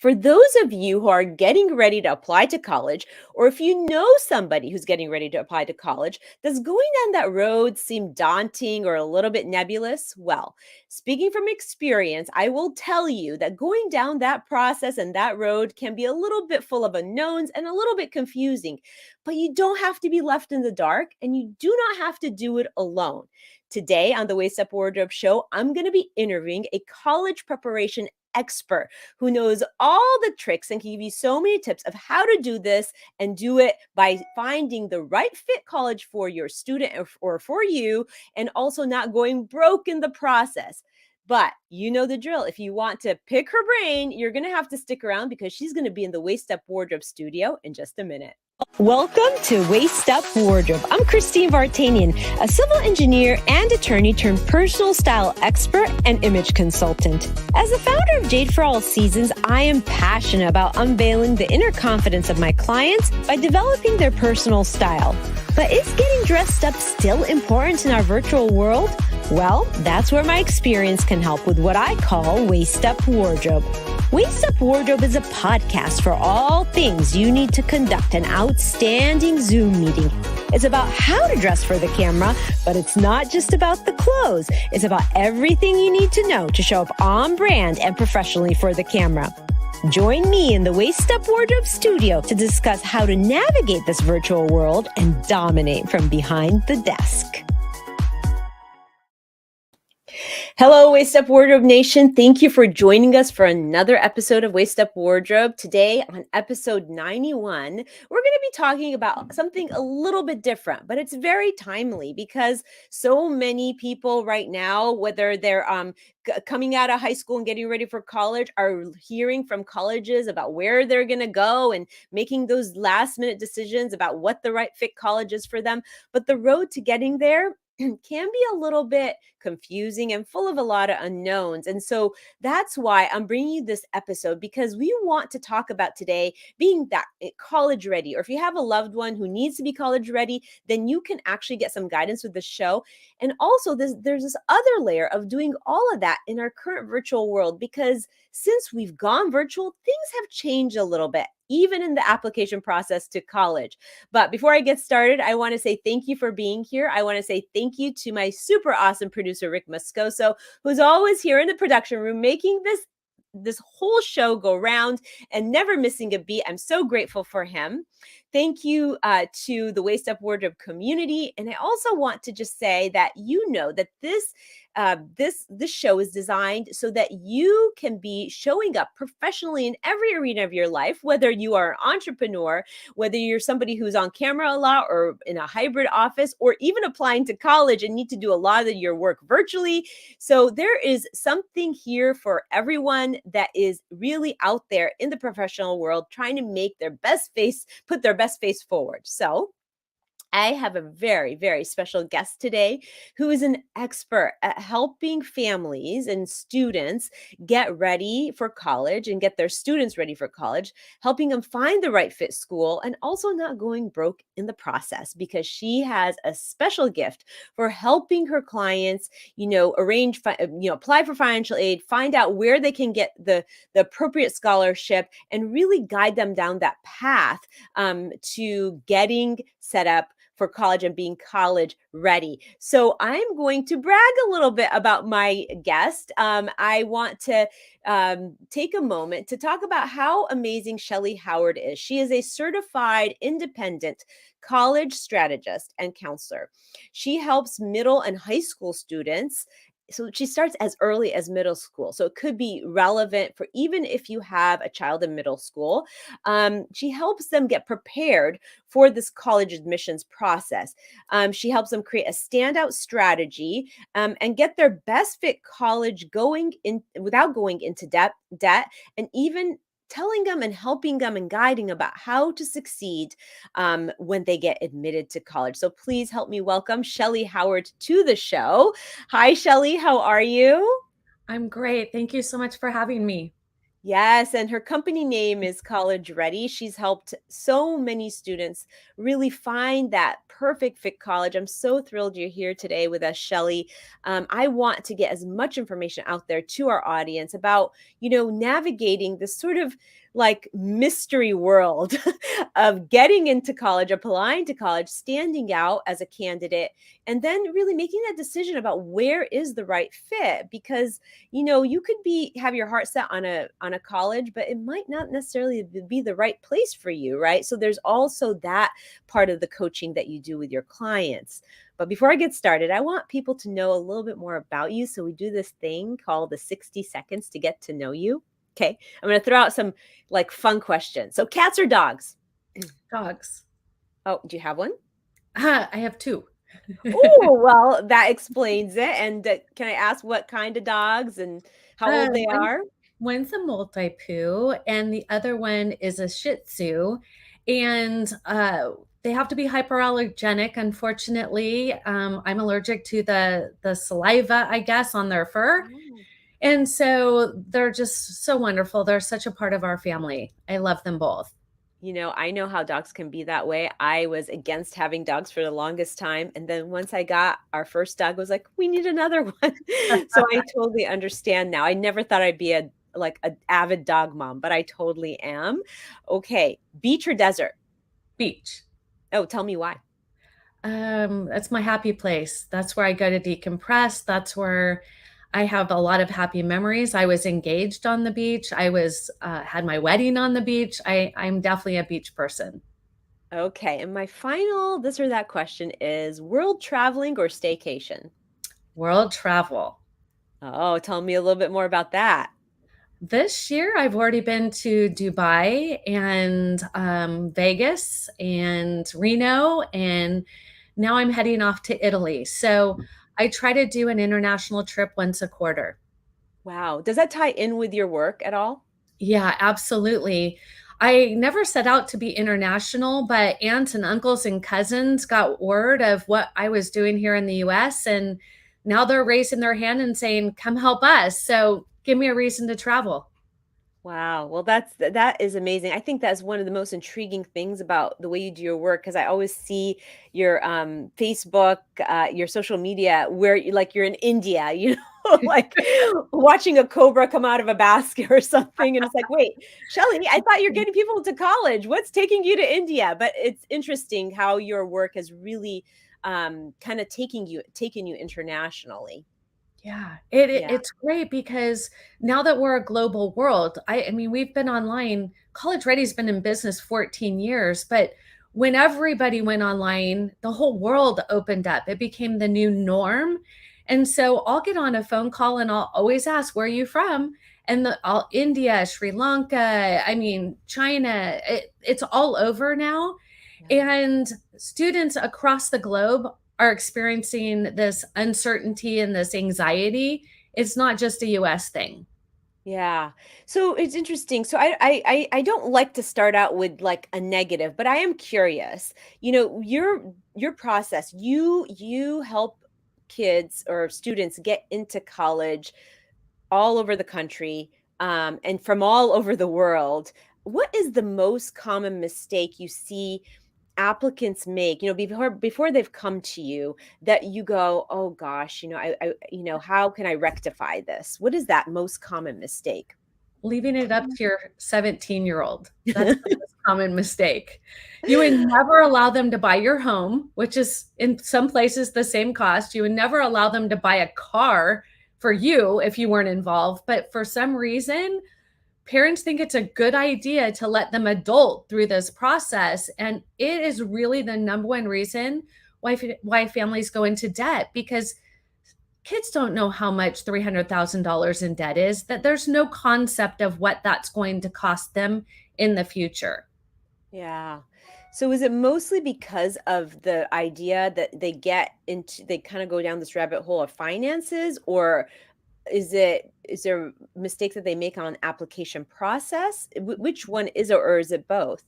For those of you who are getting ready to apply to college, or if you know somebody who's getting ready to apply to college, does going down that road seem daunting or a little bit nebulous? Well, speaking from experience, I will tell you that going down that process and that road can be a little bit full of unknowns and a little bit confusing, but you don't have to be left in the dark and you do not have to do it alone. Today on the Waist Up Wardrobe Show, I'm going to be interviewing a college preparation expert who knows all the tricks and can give you so many tips of how to do this and do it by finding the right fit college for your student or for you, and also not going broke in the process. But you know the drill. If you want to pick her brain, you're going to have to stick around because she's going to be in the Waist Up Wardrobe studio in just a minute. Welcome to Waist Up Wardrobe. I'm Christine Vartanian, a civil engineer and attorney turned personal style expert and image consultant. As the founder of Jade for All Seasons, I am passionate about unveiling the inner confidence of my clients by developing their personal style. But is getting dressed up still important in our virtual world? Well, that's where my experience can help with what I call Waist Up Wardrobe. Waist Up Wardrobe is a podcast for all things you need to conduct an outstanding Zoom meeting. It's about how to dress for the camera, but it's not just about the clothes. It's about everything you need to know to show up on brand and professionally for the camera. Join me in the Waist Up Wardrobe studio to discuss how to navigate this virtual world and dominate from behind the desk. Hello, Waist Up Wardrobe Nation. Thank you for joining us for another episode of Waist Up Wardrobe. Today on episode 91, we're going to be talking about something a little bit different, but it's very timely because so many people right now, whether they're coming out of high school and getting ready for college, are hearing from colleges about where they're going to go and making those last minute decisions about what the right fit college is for them. But the road to getting there can be a little bit confusing and full of a lot of unknowns. And so that's why I'm bringing you this episode, because we want to talk about today being that college ready, or if you have a loved one who needs to be college ready, then you can actually get some guidance with the show. And also there's this other layer of doing all of that in our current virtual world, because since we've gone virtual, things have changed a little bit, even in the application process to college. But before I get started, I want to say thank you for being here. I want to say thank you to my super awesome producer, Rick Moscoso, who's always here in the production room making this whole show go round and never missing a beat. I'm so grateful for him. Thank you to the Waist Up Wardrobe community. And I also want to just say that you know that this show is designed so that you can be showing up professionally in every arena of your life, whether you are an entrepreneur, whether you're somebody who's on camera a lot or in a hybrid office, or even applying to college and need to do a lot of your work virtually. So there is something here for everyone that is really out there in the professional world trying to make their best face, put their best face forward. So I have a very, very special guest today who is an expert at helping families and students get ready for college and get their students ready for college, helping them find the right fit school, and also not going broke in the process, because she has a special gift for helping her clients, arrange, apply for financial aid, find out where they can get the appropriate scholarship, and really guide them down that path to getting set up for college and being college ready. So I'm going to brag a little bit about my guest. I want to take a moment to talk about how amazing Shelly Howard is. She is a certified independent college strategist and counselor. She helps middle and high school students. So she starts as early as middle school. So it could be relevant for even if you have a child in middle school. She helps them get prepared for this college admissions process. She helps them create a standout strategy and get their best fit college going in without going into debt, and even telling them and helping them and guiding about how to succeed when they get admitted to college. So please help me welcome Shelly Howard to the show. Hi, Shelly. How are you? I'm great. Thank you so much for having me. Yes, and her company name is College Ready. She's helped so many students really find that perfect fit college. I'm so thrilled you're here today with us, Shelly. I want to get as much information out there to our audience about, navigating this sort of like mystery world of getting into college, applying to college, standing out as a candidate, and then really making that decision about where is the right fit. Because you could have your heart set on a college, but it might not necessarily be the right place for you, right? So there's also that part of the coaching that you do with your clients. But before I get started, I want people to know a little bit more about you. So we do this thing called the 60 seconds to get to know you. Okay. I'm going to throw out some like fun questions. So cats or dogs? Dogs. Oh, do you have one? I have two. Oh, well, that explains it. And can I ask what kind of dogs and how Uh, old they one, are? one's a multi-poo, and the other one is a Shih Tzu. And they have to be hyperallergenic, unfortunately. I'm allergic to the saliva, I guess, on their fur. Oh. And so they're just so wonderful. They're such a part of our family. I love them both. I know how dogs can be that way. I was against having dogs for the longest time. And then once I got our first dog, I was like, we need another one. So I totally understand now. I never thought I'd be a avid dog mom, but I totally am. Okay. Beach or desert? Beach. Oh, tell me why. That's my happy place. That's where I go to decompress. That's where I have a lot of happy memories. I was engaged on the beach. I was had my wedding on the beach. I'm definitely a beach person. Okay. And my final this or that question is world traveling or staycation? World travel. Oh, tell me a little bit more about that. This year, I've already been to Dubai and Vegas and Reno, and now I'm heading off to Italy. So I try to do an international trip once a quarter. Wow. Does that tie in with your work at all? Yeah, absolutely. I never set out to be international, but aunts and uncles and cousins got word of what I was doing here in the US, and now they're raising their hand and saying, "Come help us." So give me a reason to travel. Wow. Well, that is amazing. I think that's one of the most intriguing things about the way you do your work because I always see your Facebook, your social media where you're in India, like watching a cobra come out of a basket or something, and it's like, wait, Shelly, I thought you're getting people to college. What's taking you to India? But it's interesting how your work has really kind of taken you internationally. Yeah, Yeah. it's great because now that we're a global world, I mean, we've been online. College Ready's been in business 14 years, but when everybody went online, the whole world opened up. It became the new norm. And so I'll get on a phone call and I'll always ask, "Where are you from?" And all India, Sri Lanka, I mean, China, it's all over now. Yeah. And students across the globe are experiencing this uncertainty and this anxiety. It's not just a US thing. Yeah. So it's interesting. So I don't like to start out with like a negative, but I am curious. Your process, you help kids or students get into college all over the country and from all over the world. What is the most common mistake you see applicants make, before they've come to you that you go, "Oh gosh, how can I rectify this?" What is that most common mistake? Leaving it up to your 17-year-old. That's the most common mistake. You would never allow them to buy your home, which is in some places the same cost. You would never allow them to buy a car for you if you weren't involved. But for some reason, parents think it's a good idea to let them adult through this process, and it is really the number one reason why families go into debt, because kids don't know how much $300,000 in debt is, that there's no concept of what that's going to cost them in the future. Yeah. So is it mostly because of the idea that they kind of go down this rabbit hole of finances, or is there mistakes that they make on application process? Which one is it, or is it both?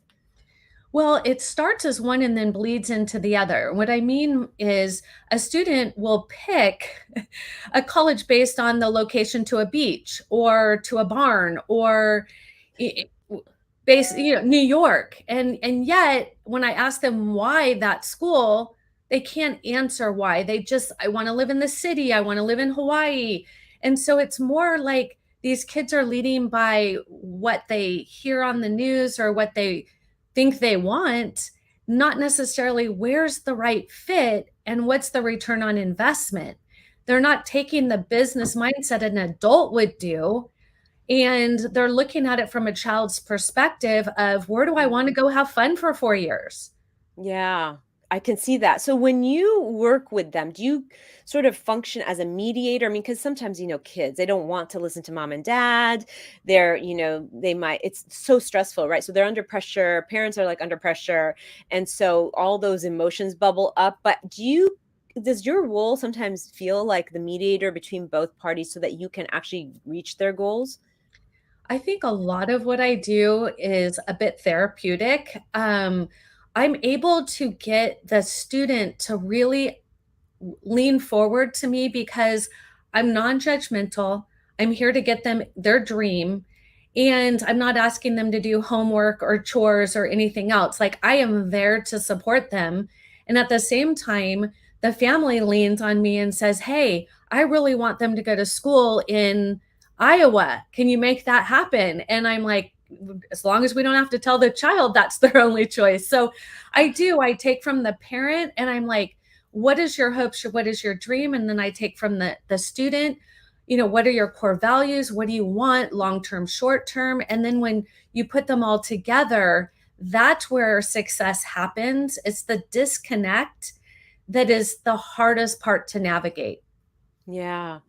Well, it starts as one and then bleeds into the other. What I mean is a student will pick a college based on the location to a beach or to a barn or i- i- New York. And yet when I ask them why that school, they can't answer why. They just I want to live in the city, I want to live in Hawaii. And so it's more like these kids are leading by what they hear on the news or what they think they want, not necessarily where's the right fit and what's the return on investment. They're not taking the business mindset an adult would do, and they're looking at it from a child's perspective of where do I want to go have fun for 4 years? Yeah, I can see that. So when you work with them, do you sort of function as a mediator? I mean, because sometimes, kids, they don't want to listen to mom and dad. They might, it's so stressful, right? So they're under pressure. Parents are like under pressure. And so all those emotions bubble up. But does your role sometimes feel like the mediator between both parties so that you can actually reach their goals? I think a lot of what I do is a bit therapeutic. I'm able to get the student to really lean forward to me because I'm non-judgmental. I'm here to get them their dream, and I'm not asking them to do homework or chores or anything else. Like, I am there to support them. And at the same time, the family leans on me and says, "Hey, I really want them to go to school in Iowa. Can you make that happen?" And I'm like, as long as we don't have to tell the child that's their only choice. So I take from the parent and I'm like, what is your hopes, what is your dream? And then I take from the student, what are your core values, what do you want long term, short term? And then when you put them all together, that's where success happens. It's the disconnect that is the hardest part to navigate. Yeah.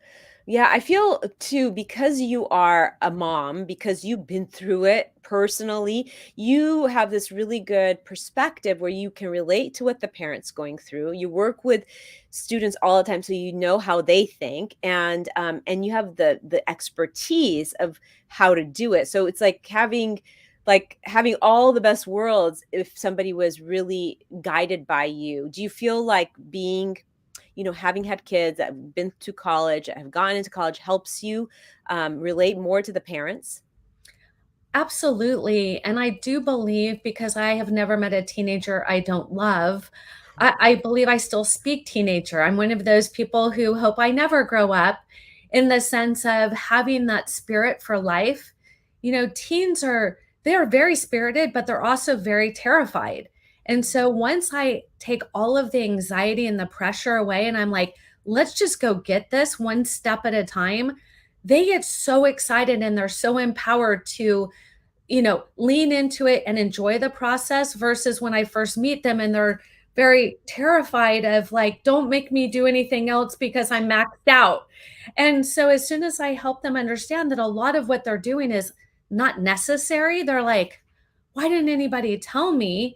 Yeah, I feel too, because you are a mom, because you've been through it personally, you have this really good perspective where you can relate to what the parent's going through. You work with students all the time, so you know how they think, and you have the expertise of how to do it. So it's like having all the best worlds if somebody was really guided by you. Do you feel like having had kids that have been to college, have gone into college helps you, relate more to the parents? Absolutely. And I do believe, because I have never met a teenager I don't love, I believe I still speak teenager. I'm one of those people who hope I never grow up, in the sense of having that spirit for life. Teens they are very spirited, but they're also very terrified. And so once I take all of the anxiety and the pressure away and I'm like, let's just go get this one step at a time, they get so excited and they're so empowered to lean into it and enjoy the process, versus when I first meet them and they're very terrified of like, don't make me do anything else because I'm maxed out. And so as soon as I help them understand that a lot of what they're doing is not necessary, they're like, why didn't anybody tell me?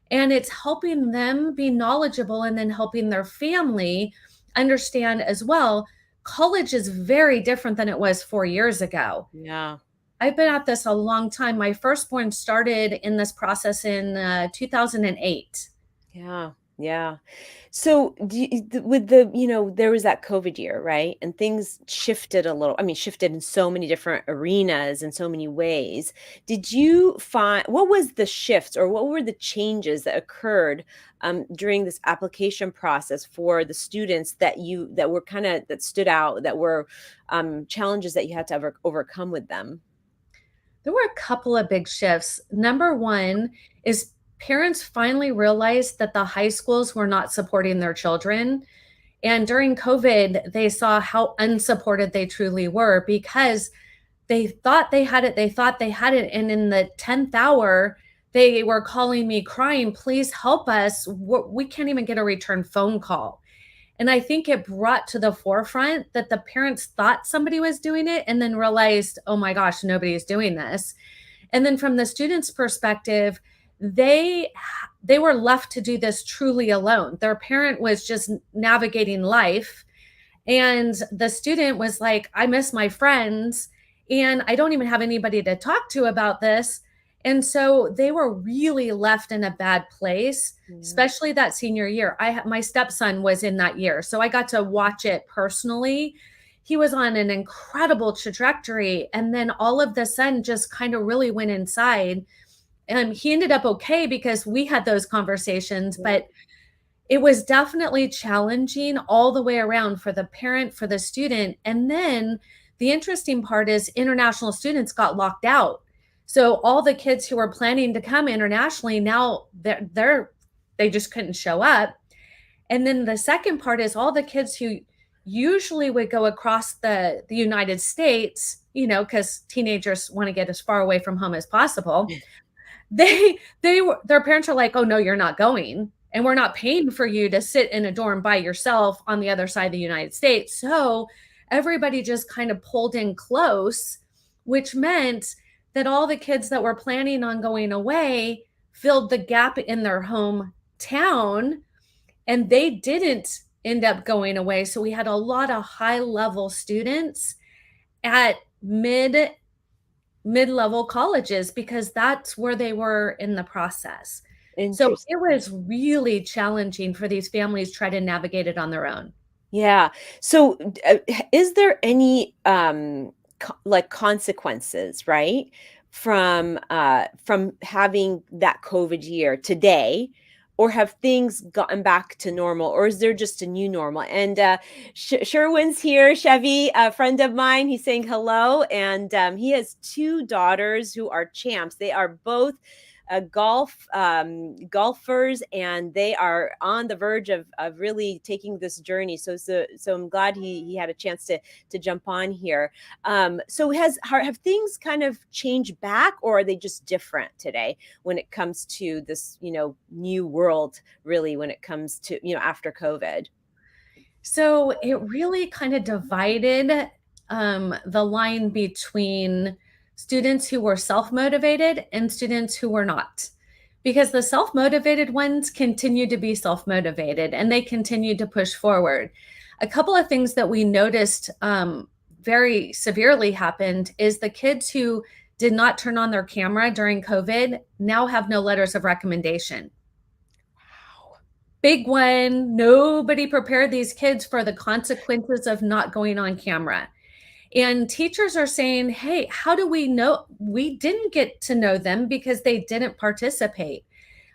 And it's helping them be knowledgeable and then helping their family understand as well. College is very different than it was 4 years ago. Yeah. I've been at this a long time. My firstborn started in this process in 2008. Yeah, yeah. So, with there was that COVID year, right? And things shifted a little. I mean, shifted in so many different arenas in so many ways. Did you find what was the shifts or what were the changes that occurred during this application process for the students that were that stood out, that were challenges that you had to overcome with them? There were a couple of big shifts. Number one is parents finally realized that the high schools were not supporting their children. And during COVID, they saw how unsupported they truly were, because they thought they had it. They thought they had it. And in the 10th hour, they were calling me crying, please help us. We can't even get a return phone call. And I think it brought to the forefront that the parents thought somebody was doing it and then realized, oh my gosh, nobody's doing this. And then from the students' perspective, they they were left to do this truly alone. Their parent was just navigating life, and the student was like, I miss my friends and I don't even have anybody to talk to about this. And so they were really left in a bad place, Yeah. especially that senior year. My stepson was in that year, so I got to watch it personally. He was on an incredible trajectory, and then all of the sudden just kind of really went inside. And he ended up okay because we had those conversations, Yeah. but it was definitely challenging all the way around for the parent, for the student. And then the interesting part is international students got locked out. So all the kids who were planning to come internationally, now they just couldn't show up. And then the second part is all the kids who usually would go across the United States, because teenagers want to get as far away from home as possible. Their parents are like, oh no, you're not going, and we're not paying for you to sit in a dorm by yourself on the other side of the United States. So everybody just kind of pulled in close, which meant that all the kids that were planning on going away filled the gap in their hometown, and they didn't end up going away. So we had a lot of high level students at mid-level colleges because that's where they were in the process. So it Interesting. was really challenging for these families to try to navigate it on their own. Yeah. So, is there any like consequences, right, from having that COVID year today, or have things gotten back to normal, or is there just a new normal? And Sherwin's here, Chevy, a friend of mine. He's saying hello, and he has two daughters who are champs. They are both golfers, and they are on the verge of really taking this journey. So I'm glad he had a chance to jump on here. So have things kind of changed back, or are they just different today when it comes to this new world, really, when it comes to after COVID? So it really kind of divided the line between students who were self motivated and students who were not. Because the self motivated ones continued to be self motivated and they continued to push forward. A couple of things that we noticed very severely happened is the kids who did not turn on their camera during COVID now have no letters of recommendation. Big one. Nobody prepared these kids for the consequences of not going on camera. And teachers are saying, hey, how do we know? We didn't get to know them because they didn't participate.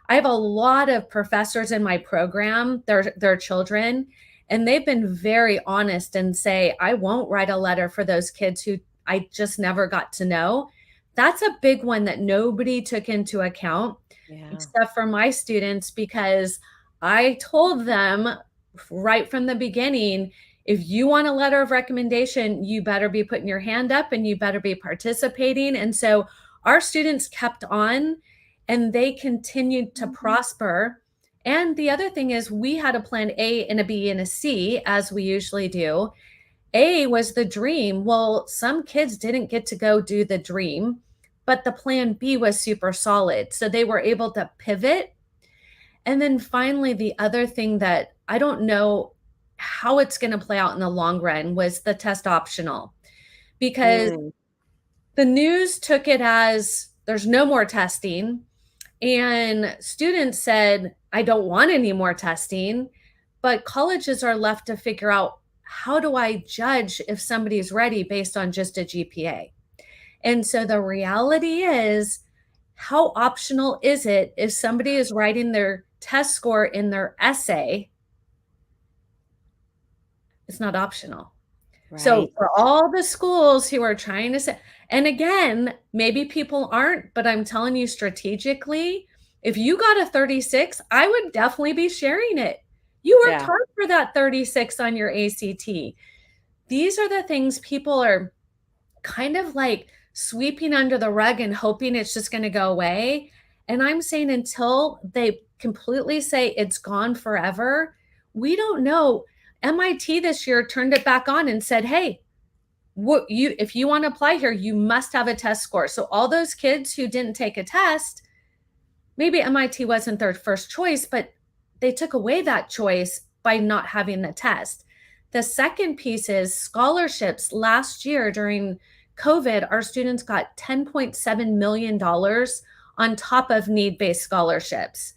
I have a lot of professors in my program, their children, and they've been very honest and say, I won't write a letter for those kids who I just never got to know. That's a big one that nobody took into account, except for my students, because I told them right from the beginning, if you want a letter of recommendation, you better be putting your hand up and you better be participating. And so our students kept on and they continued to prosper. And the other thing is we had a plan A and a B and a C, as we usually do. A was the dream. Well, some kids didn't get to go do the dream, but the plan B was super solid. So they were able to pivot. And then finally, the other thing that I don't know how it's going to play out in the long run was the test optional, because the news took it as there's no more testing. And students said, I don't want any more testing. But colleges are left to figure out, how do I judge if somebody's ready based on just a GPA? And so the reality is, how optional is it if somebody is writing their test score in their essay? It's not optional. Right. So for all the schools who are trying to say, and again, maybe people aren't, but I'm telling you strategically, if you got a 36, I would definitely be sharing it. You worked hard for that 36 on your ACT. These are the things people are kind of like sweeping under the rug and hoping it's just going to go away. And I'm saying until they completely say it's gone forever, we don't know. MIT this year turned it back on and said, hey, if you want to apply here, you must have a test score. So all those kids who didn't take a test, maybe MIT wasn't their first choice, but they took away that choice by not having the test. The second piece is scholarships. Last year during COVID, our students got $10.7 million on top of need-based scholarships.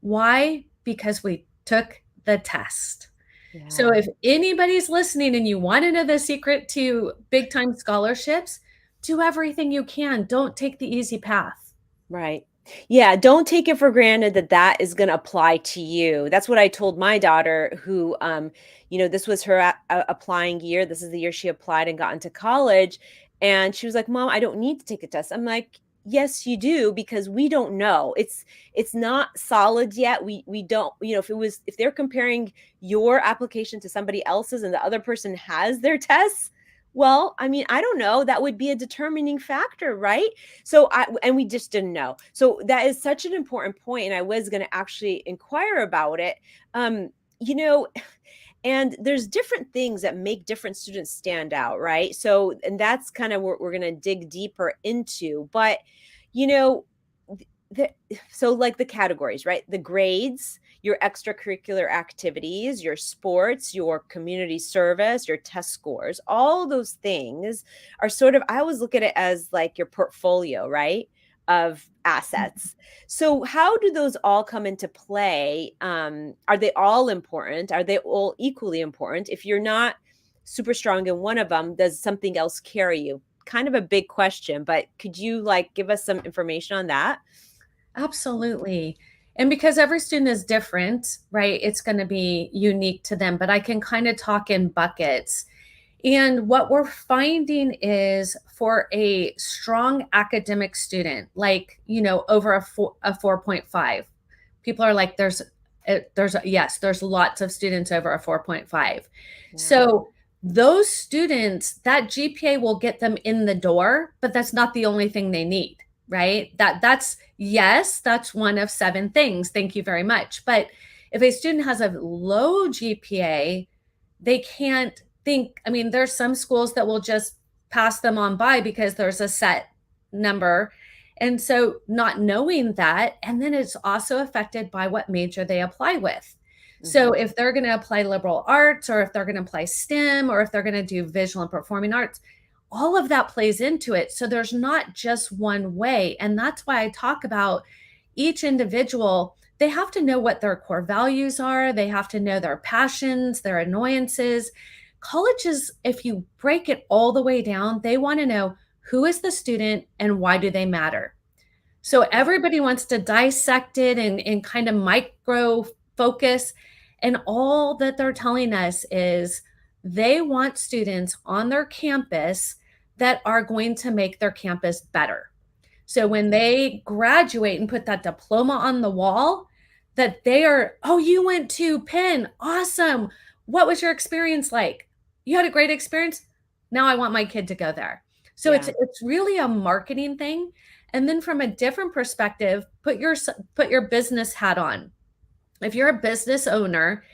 Why? Because we took the test. So Yeah. if anybody's listening and you want to know the secret to big time scholarships, do everything you can. Don't take the easy path. Right. Yeah, don't take it for granted that that is gonna apply to you. That's what I told my daughter who, this was her applying year. This is the year she applied and got into college, and she was like, "Mom, I don't need to take a test." I'm like, "Yes, you do, because we don't know. It's not solid yet. We don't, if they're comparing your application to somebody else's and the other person has their tests, well, I mean, I don't know. That would be a determining factor, right? And we just didn't know. So that is such an important point, and I was going to actually inquire about it. Um, you know, and there's different things that make different students stand out, right? So, and that's kind of what we're going to dig deeper into. But, you know, the, so like the categories, right? The grades, your extracurricular activities, your sports, your community service, your test scores, all those things are sort of, I always look at it as like your portfolio, right? Of assets. So how do those all come into play? Are they all important? Are they all equally important? If you're not super strong in one of them, does something else carry you? Kind of a big question, but could you like give us some information on that? Absolutely. And because every student is different, right? It's going to be unique to them, but I can kind of talk in buckets. And what we're finding is for a strong academic student, like, over a 4.5, people are like, there's lots of students over a 4.5. Yeah. So those students, that GPA will get them in the door, but that's not the only thing they need, right? That's one of 7 things. Thank you very much. But if a student has a low GPA, they can't think, I mean, there's some schools that will just pass them on by because there's a set number. And so not knowing that, and then it's also affected by what major they apply with. So Mhm. if they're going to apply liberal arts, or if they're going to apply STEM, or if they're going to do visual and performing arts, all of that plays into it. So there's not just one way. And that's why I talk about each individual. They have to know what their core values are. They have to know their passions, their annoyances. Colleges, if you break it all the way down, they want to know who is the student and why do they matter. So everybody wants to dissect it and kind of micro focus. And all that they're telling us is they want students on their campus that are going to make their campus better. So when they graduate and put that diploma on the wall, that they are, oh, you went to Penn. Awesome. What was your experience like? You had a great experience. Now I want my kid to go there. So it's Yeah. it's really a marketing thing. And then from a different perspective, put your business hat on. If you're a business owner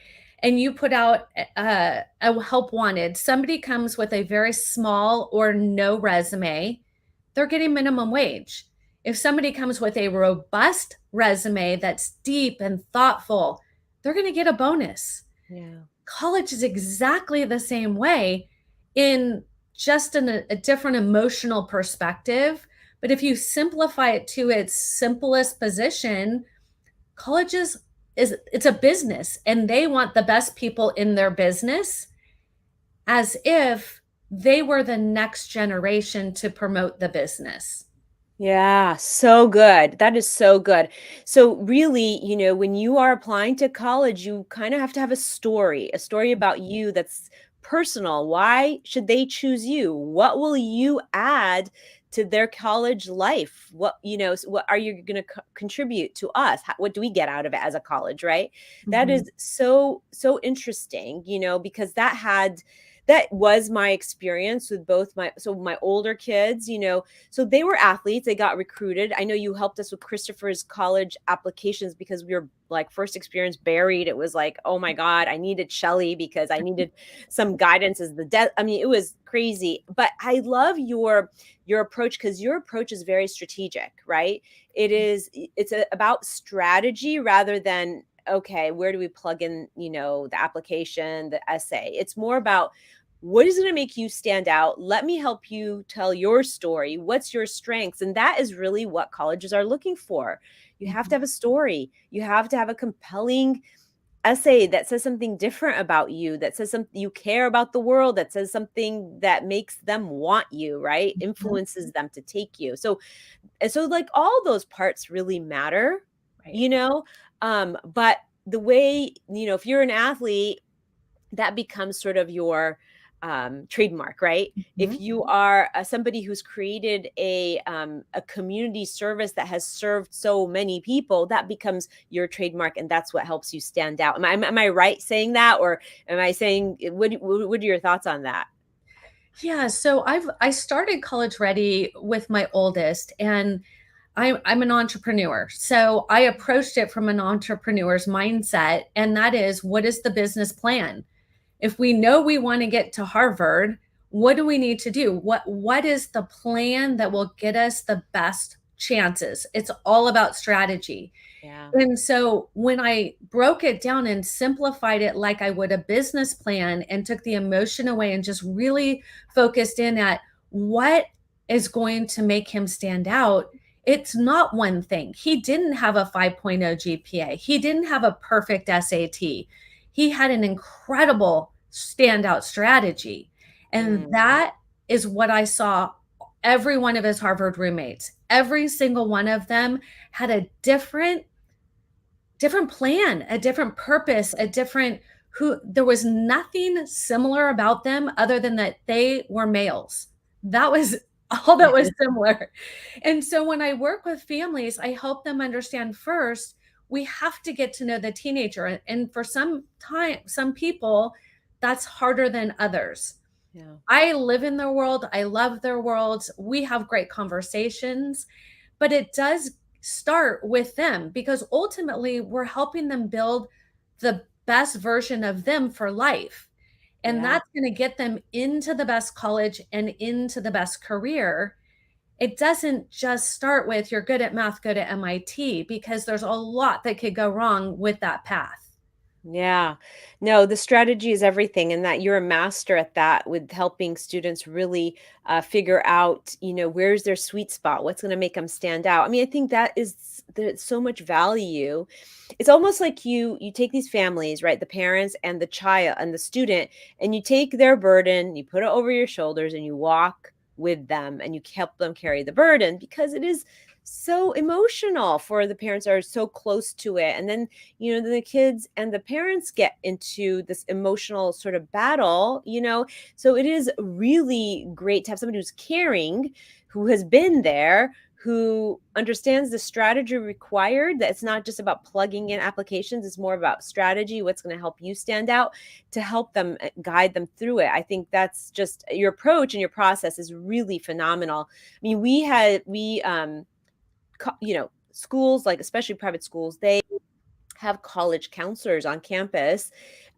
and you put out a help wanted, somebody comes with a very small or no resume, they're getting minimum wage. If somebody comes with a robust resume that's deep and thoughtful, they're going to get a bonus. Yeah. College is exactly the same way, in just a different emotional perspective. But if you simplify it to its simplest position, colleges it's a business, and they want the best people in their business, as if they were the next generation to promote the business. Yeah, so good. That is so good. So really, when you are applying to college, you kind of have to have a story about you that's personal. Why should they choose you? What will you add to their college life? What are you going to contribute to us? What do we get out of it as a college, right? That Mhm. is so interesting, because that was my experience with both my older kids, so they were athletes. They got recruited. I know you helped us with Christopher's college applications because we were like first experience buried. It was like, oh my God, I needed Shelly because I needed some guidance as I mean, it was crazy. But I love your approach, because your approach is very strategic, right? About strategy rather than, okay, where do we plug in, the application, the essay. It's more about what is going to make you stand out? Let me help you tell your story. What's your strengths? And that is really what colleges are looking for. You have to Mhm. have a story. You have to have a compelling essay that says something different about you, that says something you care about the world, that says something that makes them want you, right? Mhm. Influences them to take you. So like all those parts really matter, Right. you know? But the way, if you're an athlete, that becomes sort of your trademark, right? If Mhm. you are somebody who's created a community service that has served so many people, that becomes your trademark, and that's what helps you stand out. Am I right saying that, or am I saying what are your thoughts on that? Yeah, so I started college ready with my oldest, and I'm an entrepreneur. So I approached it from an entrepreneur's mindset, and that is, what is the business plan? If we know we want to get to Harvard, what do we need to do? What is the plan that will get us the best chances? It's all about strategy. Yeah. And so when I broke it down and simplified it like I would a business plan and took the emotion away and just really focused in at what is going to make him stand out, it's not one thing. He didn't have a 5.0 GPA. He didn't have a perfect SAT. He had an incredible standout strategy. And Mm. that is what I saw every one of his Harvard roommates. Every single one of them had a different plan, a different purpose, a different who there was nothing similar about them other than that they were males. That was all that was similar. And so when I work with families, I help them understand first, we have to get to know the teenager. And for some people, that's harder than others. Yeah. I live in their world. I love their worlds. We have great conversations, but it does start with them because ultimately we're helping them build the best version of them for life. And Yeah. that's going to get them into the best college and into the best career. It doesn't just start with you're good at math, go to MIT, because there's a lot that could go wrong with that path. Yeah. No, the strategy is everything, and that you're a master at that with helping students really figure out, where's their sweet spot, what's going to make them stand out. I mean, I think that is there's so much value. It's almost like you take these families, right, the parents and the child and the student, and you take their burden, you put it over your shoulders, and you walk with them, and you help them carry the burden because it is so emotional for the parents are so close to it, and then the kids and the parents get into this emotional sort of battle. So it is really great to have somebody who's caring, who has been there, who understands the strategy required, that it's not just about plugging in applications, it's more about strategy, what's going to help you stand out, to help them guide them through it. I think that's just your approach, and your process is really phenomenal. I mean, schools, like especially private schools, they have college counselors on campus,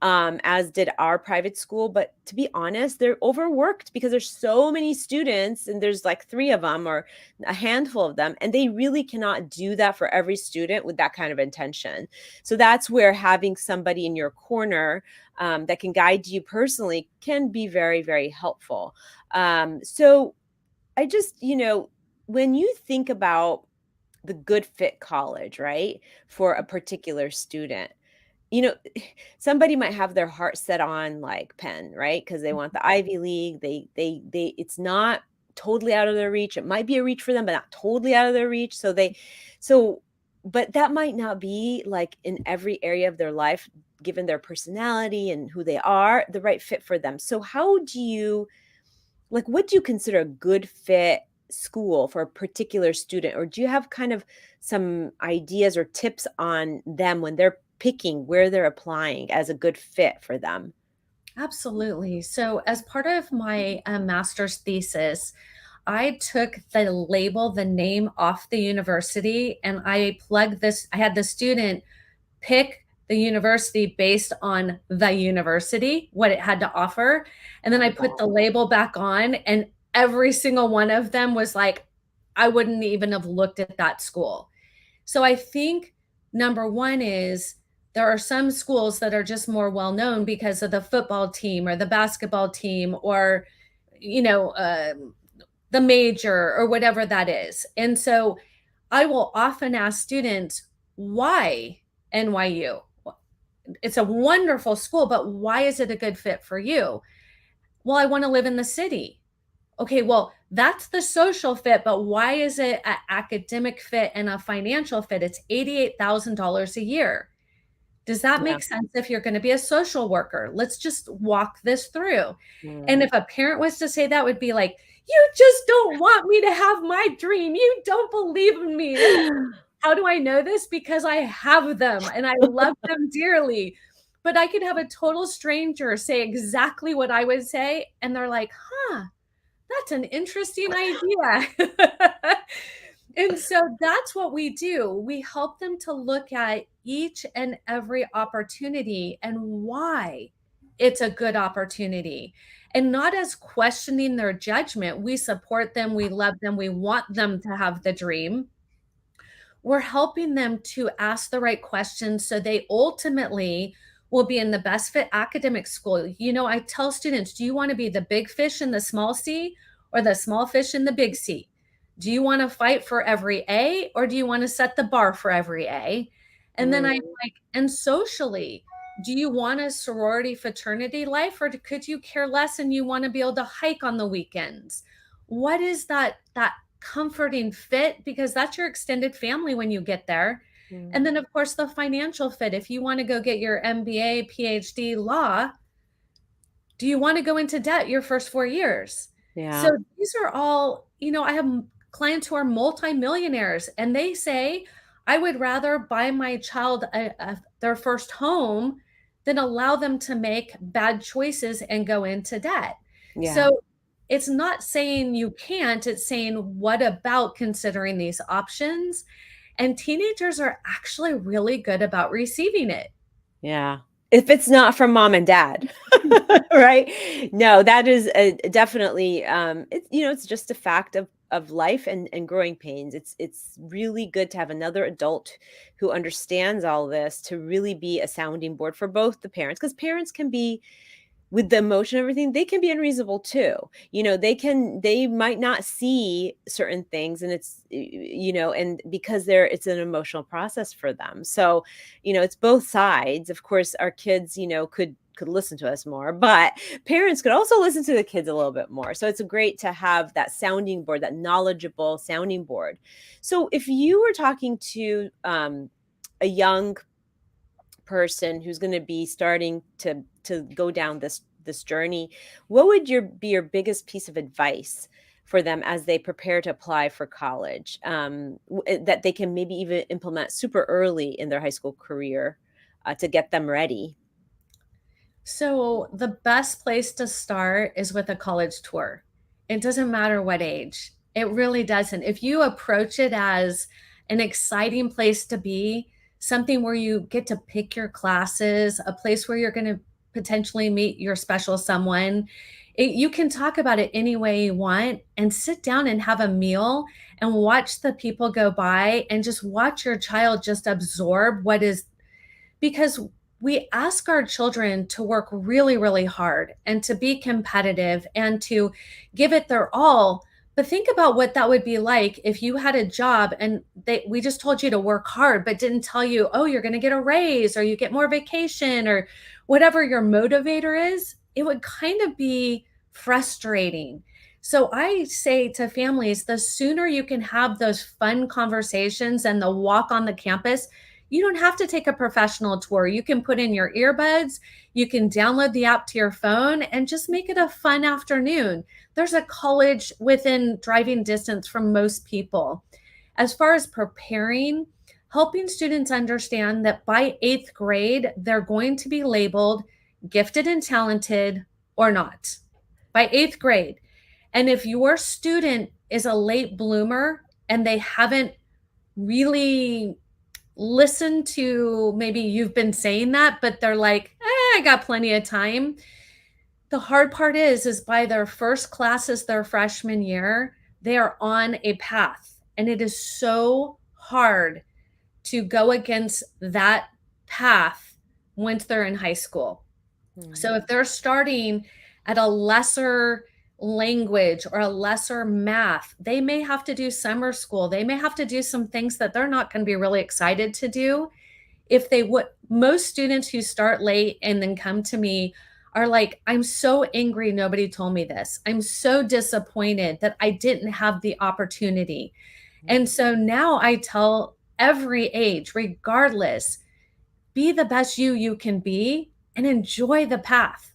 as did our private school. But to be honest, they're overworked because there's so many students, and there's like three of them or a handful of them, and they really cannot do that for every student with that kind of intention. So that's where having somebody in your corner, that can guide you personally, can be very, very helpful. So I just, when you think about the good fit college, right? For a particular student. You know, somebody might have their heart set on like Penn, right? Because they want the Ivy League. They it's not totally out of their reach. It might be a reach for them, but not totally out of their reach. So but that might not be like in every area of their life, given their personality and who they are, the right fit for them. So how do you like, what do you consider a good fit school for a particular student? Or do you have kind of some ideas or tips on them when they're picking where they're applying as a good fit for them? Absolutely. So, as part of my master's thesis, I took the label, the name off the university, and I plugged this. I had the student pick the university based on the university, what it had to offer. And then I Love put that. the label back on, and every single one of them was like, I wouldn't even have looked at that school. So I think number one is There are some schools that are just more well known because of the football team or the basketball team, or you know, the major or whatever that is. And so I will often ask students, why NYU? It's a wonderful school, but why is it a good fit for you? Well, I want to live in the city. Okay, well, that's the social fit, but why is it an academic fit and a financial fit? It's $88,000 a year. Does that Yeah. make sense if you're going to be a social worker? Let's just walk this through. And Mm. if a parent was to say that, would be like, you just don't want me to have my dream. You don't believe in me. And how do I know this? Because I have them and I love them dearly. But I could have a total stranger say exactly what I would say, and they're like, huh, that's an interesting idea. And so that's what we do. We help them to look at each and every opportunity and why it's a good opportunity, and not as questioning their judgment. We support them, we love them, we want them to have the dream. We're helping them to ask the right questions so they ultimately will be in the best fit academic school. You know, I tell students, do you want to be the big fish in the small sea or the small fish in the big sea? Do you want to fight for every A, or do you want to set the bar for every A? And then I'm Mm. like, and socially, do you want a sorority fraternity life, or could you care less and you want to be able to hike on the weekends? What is that comforting fit, because that's your extended family when you get there. And Mm. then, of course, the financial fit. If you want to go get your MBA, PhD, law, do you want to go into debt your first 4 years? Yeah. So these are all, I have clients who are multimillionaires, and they say, I would rather buy my child their first home than allow them to make bad choices and go into debt. Yeah. So it's not saying you can't, it's saying, what about considering these options? And teenagers are actually really good about receiving it. Yeah. If it's not from mom and dad, right? No, that is definitely, it's just a fact of life and growing pains. It's really good to have another adult who understands all this to really be a sounding board for both the parents, because parents can be, with the emotion and everything, they can be unreasonable too. They might not see certain things, and and because it's an emotional process for them. So, it's both sides. Of course, our kids, could listen to us more, but parents could also listen to the kids a little bit more. So it's great to have that sounding board, that knowledgeable sounding board. So if you were talking to a young person who's going to be starting to go down this journey, what would be your biggest piece of advice for them as they prepare to apply for college, that they can maybe even implement super early in their high school career, to get them ready? So, the best place to start is with a college tour. It doesn't matter what age. It really doesn't. If you approach it as an exciting place to be, something where you get to pick your classes, a place where you're going to potentially meet your special someone, you can talk about it any way you want and sit down and have a meal and watch the people go by and just watch your child just absorb what is, because we ask our children to work really, really hard and to be competitive and to give it their all. But think about what that would be like if you had a job and we just told you to work hard, but didn't tell you, oh, you're going to get a raise or you get more vacation or whatever your motivator is. It would kind of be frustrating. So I say to families, the sooner you can have those fun conversations and the walk on the campus, you don't have to take a professional tour. You can put in your earbuds, you can download the app to your phone and just make it a fun afternoon. There's a college within driving distance from most people. As far as preparing, helping students understand that by 8th grade, they're going to be labeled gifted and talented or not by 8th grade. And if your student is a late bloomer and they haven't really listen to, maybe you've been saying that, but they're like, I got plenty of time. The hard part is by their first classes, their freshman year, they are on a path. And it is so hard to go against that path once they're in high school. Mm. So if they're starting at a lesser language or a lesser math, they may have to do summer school. They may have to do some things that they're not going to be really excited to do. If they would, most students who start late and then come to me are like, I'm so angry nobody told me this. I'm so disappointed that I didn't have the opportunity. And so now I tell every age, regardless, be the best you can be and enjoy the path.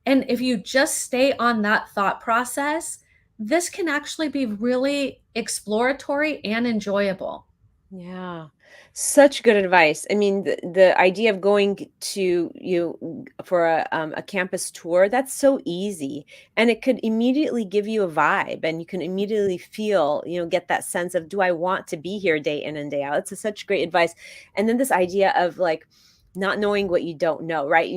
And if you just stay on that thought process, this can actually be really exploratory and enjoyable. Yeah, such good advice. I mean, the idea of going to for a campus tour, that's so easy. And it could immediately give you a vibe and you can immediately feel, get that sense of, do I want to be here day in and day out? It's such great advice. And then this idea of like, not knowing what you don't know, right?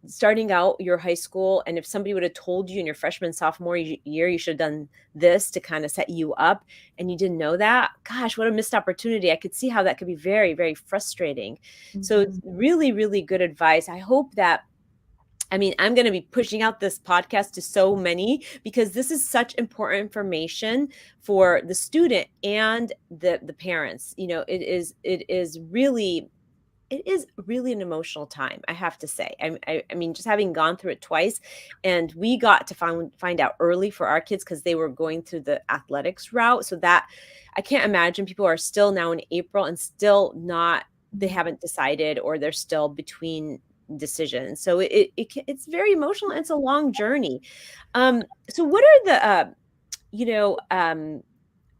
Starting out your high school, and if somebody would have told you in your freshman, sophomore year, you should have done this to kind of set you up, and you didn't know that, gosh, what a missed opportunity. I could see how that could be very, very frustrating. So it's Mhm. really, really good advice. I hope that, I mean, I'm going to be pushing out this podcast to so many because this is such important information for the student and the parents. It is really an emotional time, I have to say. I mean, just having gone through it twice, and we got to find out early for our kids because they were going through the athletics route. So that I can't imagine people are still now in April and still not, they haven't decided, or they're still between decisions. So it's very emotional and it's a long journey. So what are you know,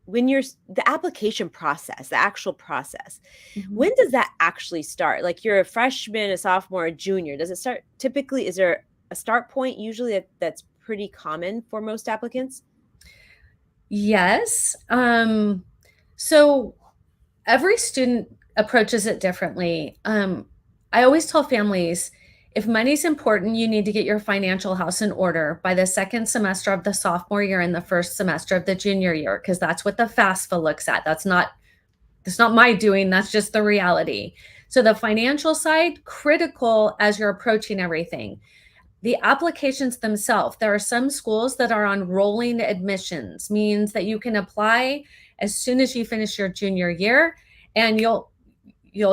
when the application process, the actual process, Mhm. when does that actually start? Like, you're a freshman, a sophomore, a junior. Does it start typically? Is there a start point usually that's pretty common for most applicants? Yes. So every student approaches it differently. I always tell families, if money's important, you need to get your financial house in order by the second semester of the sophomore year and the first semester of the junior year, because that's what the FAFSA looks at. That's not my doing, that's just the reality. So the financial side, critical as you're approaching everything. The applications themselves, there are some schools that are on rolling admissions, means that you can apply as soon as you finish your junior year and you'll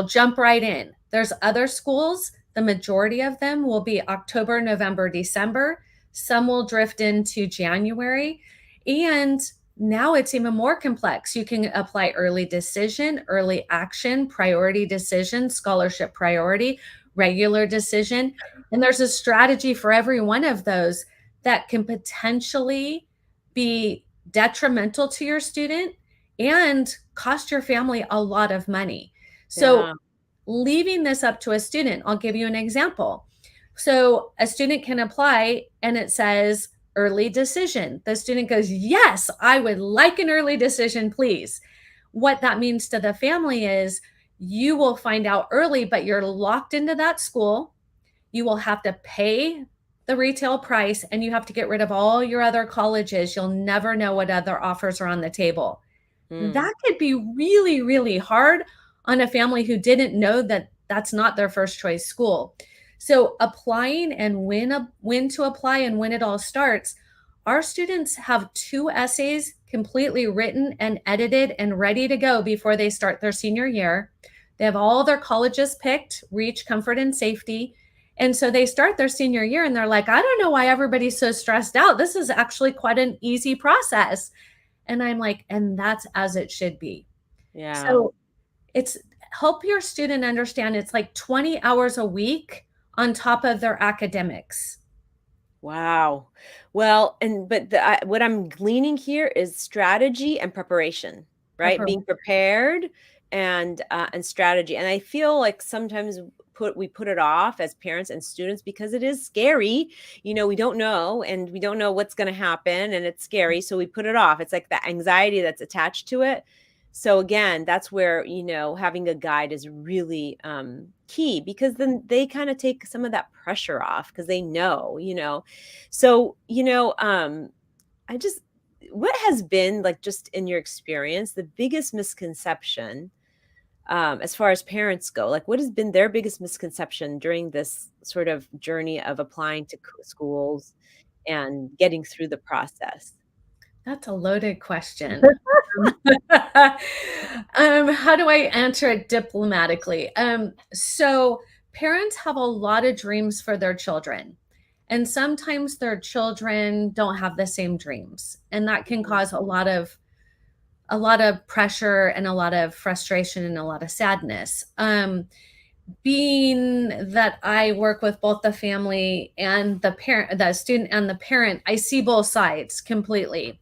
jump right in. There's other schools, the majority of them will be October, November, December. Some will drift into January. And now it's even more complex. You can apply early decision, early action, priority decision, scholarship priority, regular decision. And there's a strategy for every one of those that can potentially be detrimental to your student and cost your family a lot of money. So, Yeah. leaving this up to a student, I'll give you an example. So, a student can apply and it says early decision. The student goes, yes, I would like an early decision, please. What that means to the family is you will find out early, but you're locked into that school. You will have to pay the retail price and you have to get rid of all your other colleges. You'll never know what other offers are on the table. Mm. That could be really, really hard on a family who didn't know that that's not their first choice school. So applying and when to apply and when it all starts, our students have 2 essays completely written and edited and ready to go before they start their senior year. They have all their colleges picked, reach, comfort, and safety. And so they start their senior year and they're like, I don't know why everybody's so stressed out. This is actually quite an easy process. And I'm like, and that's as it should be. Yeah. So it's help your student understand it's like 20 hours a week on top of their academics. Wow. Well, what I'm gleaning here is strategy and preparation, right? Being Preparation. prepared and strategy. And I feel like sometimes we put it off as parents and students because it is scary. We don't know, and we don't know what's going to happen, and it's scary, so we put it off. It's like the anxiety that's attached to it. So again, that's where, having a guide is really key, because then they kind of take some of that pressure off because they know. So, I just, what has been, like, just in your experience, the biggest misconception as far as parents go? Like, what has been their biggest misconception during this sort of journey of applying to schools and getting through the process? That's a loaded question. How do I answer it diplomatically? So parents have a lot of dreams for their children, and sometimes their children don't have the same dreams, and that can Mhm. cause a lot of pressure and a lot of frustration and a lot of sadness. Being that I work with both the family and the parent, the student and the parent, I see both sides completely.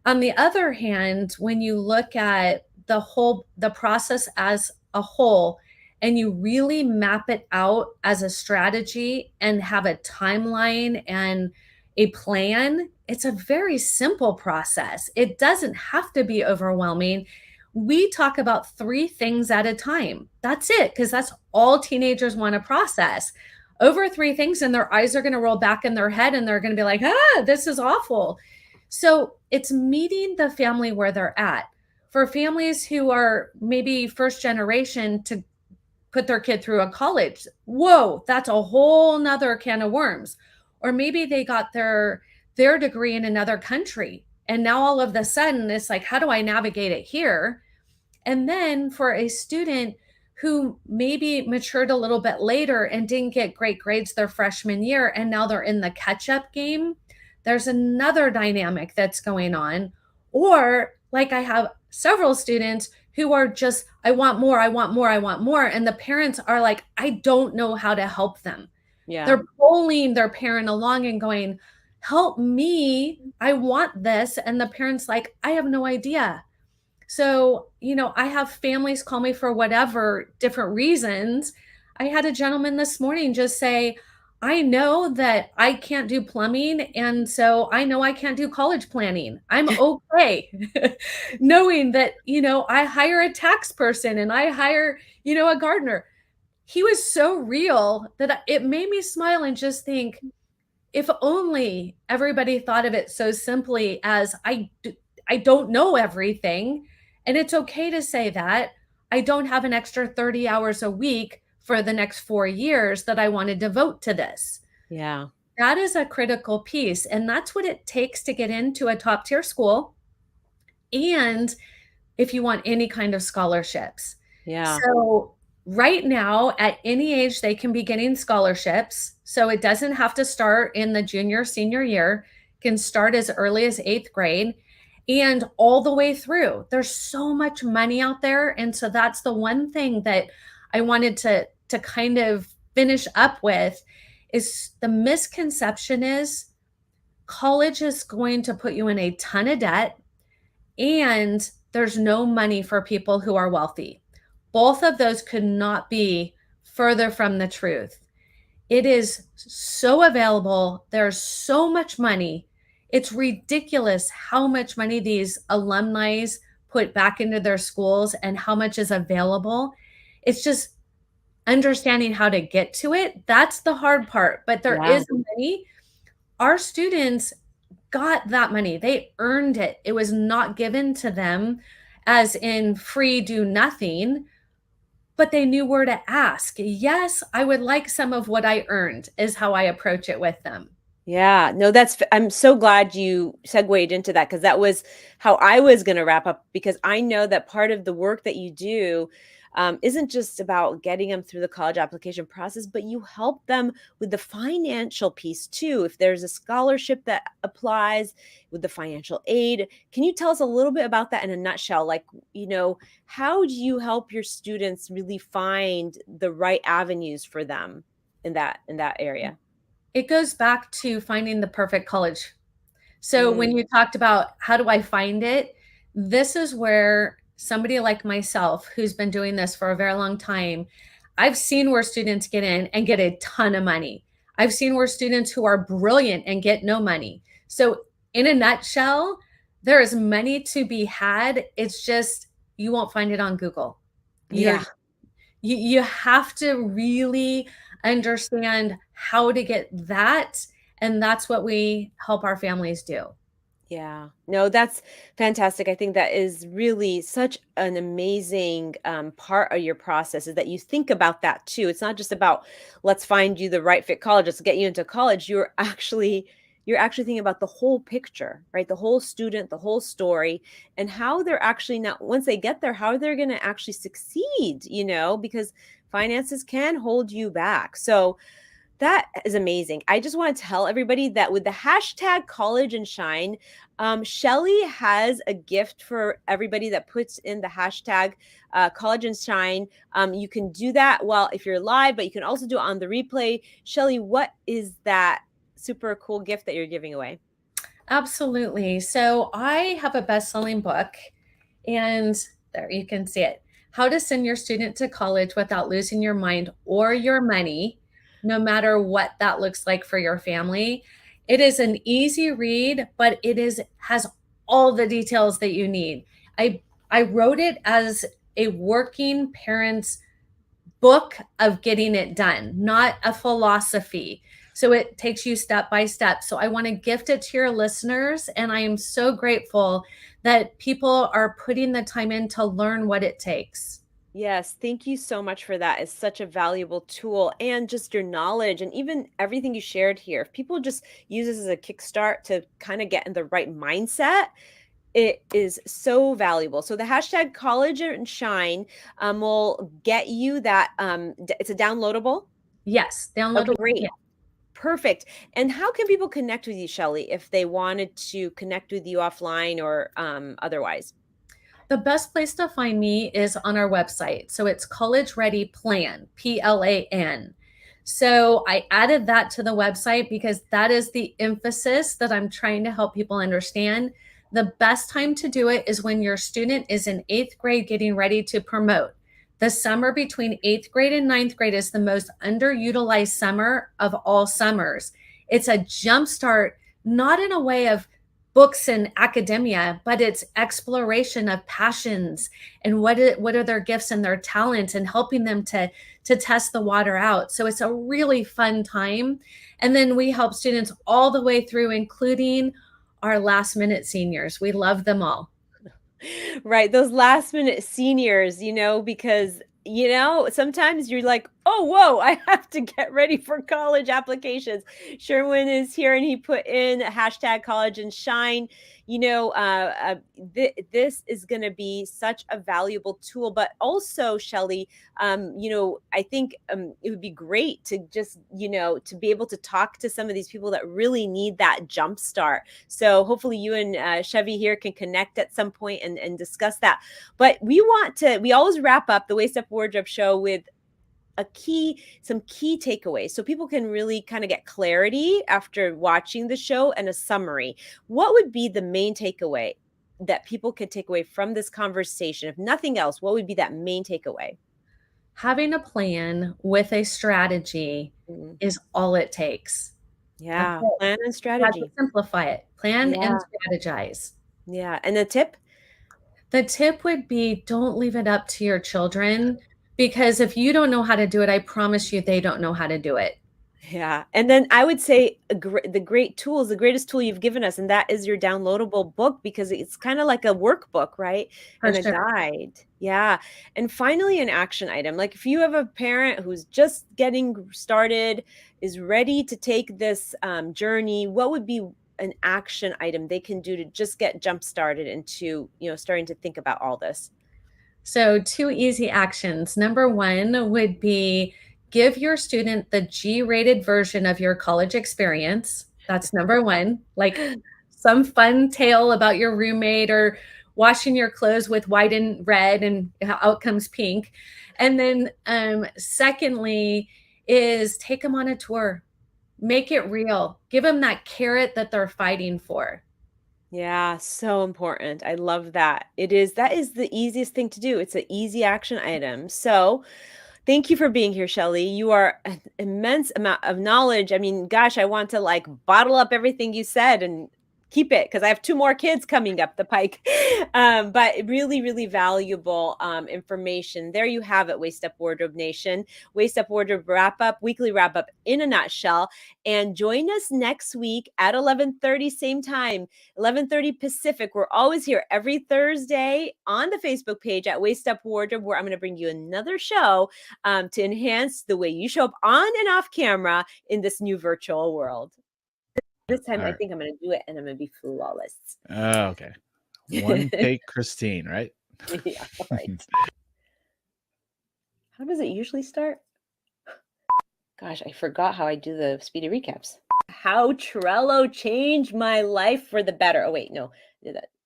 On the other hand, when you look at the process as a whole, and you really map it out as a strategy and have a timeline and a plan, it's a very simple process. It doesn't have to be overwhelming. We talk about 3 things at a time. That's it, because that's all teenagers want to process. Over 3 things, and their eyes are going to roll back in their head and they're going to be like, this is awful. So it's meeting the family where they're at. For families who are maybe first generation to put their kid through a college, whoa, that's a whole nother can of worms. Or maybe they got their degree in another country. And now all of a sudden it's like, how do I navigate it here? And then for a student who maybe matured a little bit later and didn't get great grades their freshman year, and now they're in the catch up game, there's another dynamic that's going on. Or, like, I have several students who are just, I want more, I want more, I want more. And the parents are like, I don't know how to help them. Yeah. They're pulling their parent along and going, help me. I want this. And the parent's like, I have no idea. So, I have families call me for whatever different reasons. I had a gentleman this morning just say, I know that I can't do plumbing. And so I know I can't do college planning. I'm okay knowing that, I hire a tax person and I hire, a gardener. He was so real that it made me smile and just think, if only everybody thought of it so simply as I don't know everything, and it's okay to say that. I don't have an extra 30 hours a week for the next 4 years that I want to devote to this. Yeah. That is a critical piece, and that's what it takes to get into a top tier school, and if you want any kind of scholarships. Yeah. So, right now, at any age, they can be getting scholarships. So it doesn't have to start in the junior, senior year, can start as early as 8th grade and all the way through. There's so much money out there. And so that's the one thing that I wanted to kind of finish up with is the misconception is college is going to put you in a ton of debt and there's no money for people who are wealthy. Both of those could not be further from the truth. It is so available. There's so much money. It's ridiculous how much money these alumni put back into their schools and how much is available. It's just understanding how to get to it. That's the hard part, but there Yeah. is money. Our students got that money. They earned it. It was not given to them as in free do nothing, but they knew where to ask. Yes, I would like some of what I earned is how I approach it with them. Yeah, no, I'm so glad you segued into that because that was how I was going to wrap up. Because I know that part of the work that you do isn't just about getting them through the college application process, but you help them with the financial piece too. If there's a scholarship that applies with the financial aid, can you tell us a little bit about that in a nutshell? Like, how do you help your students really find the right avenues for them in that area? It goes back to finding the perfect college. So when Mm, you talked about how do I find it, this is where somebody like myself, who's been doing this for a very long time, I've seen where students get in and get a ton of money. I've seen where students who are brilliant and get no money. So, in a nutshell, there is money to be had. It's just you won't find it on Google. yeah. You're you have to really understand how to get that, and that's what we help our families do. Yeah. No, that's fantastic. I think that is really such an amazing part of your process is that you think about that too. It's not just about let's find you the right fit college, let's get you into college. You're actually thinking about the whole picture, right? The whole student, the whole story, and how they're actually now once they get there, how they're going to actually succeed, because finances can hold you back. So that is amazing. I just want to tell everybody that with the hashtag college and shine, Shelly has a gift for everybody that puts in the hashtag college and shine. You can do that if you're live, but you can also do it on the replay. Shelly, what is that super cool gift that you're giving away? Absolutely. So I have a best-selling book, and there you can see it. How to Send Your Student to College Without Losing Your Mind or Your Money, no matter what that looks like for your family. It is an easy read, but has all the details that you need. I wrote it as a working parent's book of getting it done, not a philosophy. So it takes you step by step. So I want to gift it to your listeners. And I am so grateful that people are putting the time in to learn what it takes. Yes, thank you so much for that. It's such a valuable tool and just your knowledge and even everything you shared here. If people just use this as a kickstart to kind of get in the right mindset, it is so valuable. So the hashtag college and shine will get you that. It's a downloadable. Yes, Okay, downloadable. great. Yeah. Perfect. And how can people connect with you, Shelly, if they wanted to connect with you offline or otherwise? The best place to find me is on our website. So it's College Ready Plan, PLAN. So I added that to the website because that is the emphasis that I'm trying to help people understand. The best time to do it is when your student is in eighth grade getting ready to promote. The summer between eighth grade and ninth grade is the most underutilized summer of all summers. It's a jumpstart, not in a way of books and academia, but it's exploration of passions and what are their gifts and their talents and helping them to test the water out. So it's a really fun time. And then we help students all the way through, including our last minute seniors. We love them all. Right, those last minute seniors, because sometimes you're like, oh, whoa, I have to get ready for college applications. Sherwin is here and he put in hashtag college and shine. This is going to be such a valuable tool, but also, Shelly, I think it would be great to just, to be able to talk to some of these people that really need that jump start. So hopefully you and Chevy here can connect at some point and discuss that. But we always wrap up the Waist Up Wardrobe show with some key takeaways so people can really kind of get clarity after watching the show and a summary. What would be the main takeaway that people could take away from this conversation? If nothing else, what would be that main takeaway? Having a plan with a strategy Mm, is all it takes. That's yeah, it. plan and Try to strategy. simplify it. Plan and Yeah, strategize. yeah. And the tip? The tip would be don't leave it up to your children because if you don't know how to do it, I promise you they don't know how to do it. Yeah, and then I would say the greatest tool you've given us, and that is your downloadable book because it's kind of like a workbook, right? For And a sure. guide. Yeah. And finally, an action item. Like if you have a parent who's just getting started, is ready to take this journey, what would be an action item they can do to just get jump started into, starting to think about all this? So, two easy actions. Number one would be give your student the G rated version of your college experience. That's number one. Like some fun tale about your roommate or washing your clothes with white and red and out comes pink. And then, secondly, is take them on a tour, make it real, give them that carrot that they're fighting for. Yeah, so important. I love that. That is the easiest thing to do. It's an easy action item. So, thank you for being here, Shelly. You are an immense amount of knowledge. I mean, gosh, I want to like bottle up everything you said and keep it because I have 2 more kids coming up the pike. But really, really valuable information. There you have it, Waist Up Wardrobe Nation. Waist Up Wardrobe wrap up, weekly wrap up in a nutshell. And join us next week at 11:30, same time, 11:30 Pacific. We're always here every Thursday on the Facebook page at Waist Up Wardrobe, where I'm going to bring you another show to enhance the way you show up on and off camera in this new virtual world. This time, I think I'm going to do it, and I'm going to be flawless. Okay. One take, Christine, right? Yeah, right. How does it usually start? Gosh, I forgot how I do the speedy recaps. How Trello changed my life for the better. Oh, wait, no.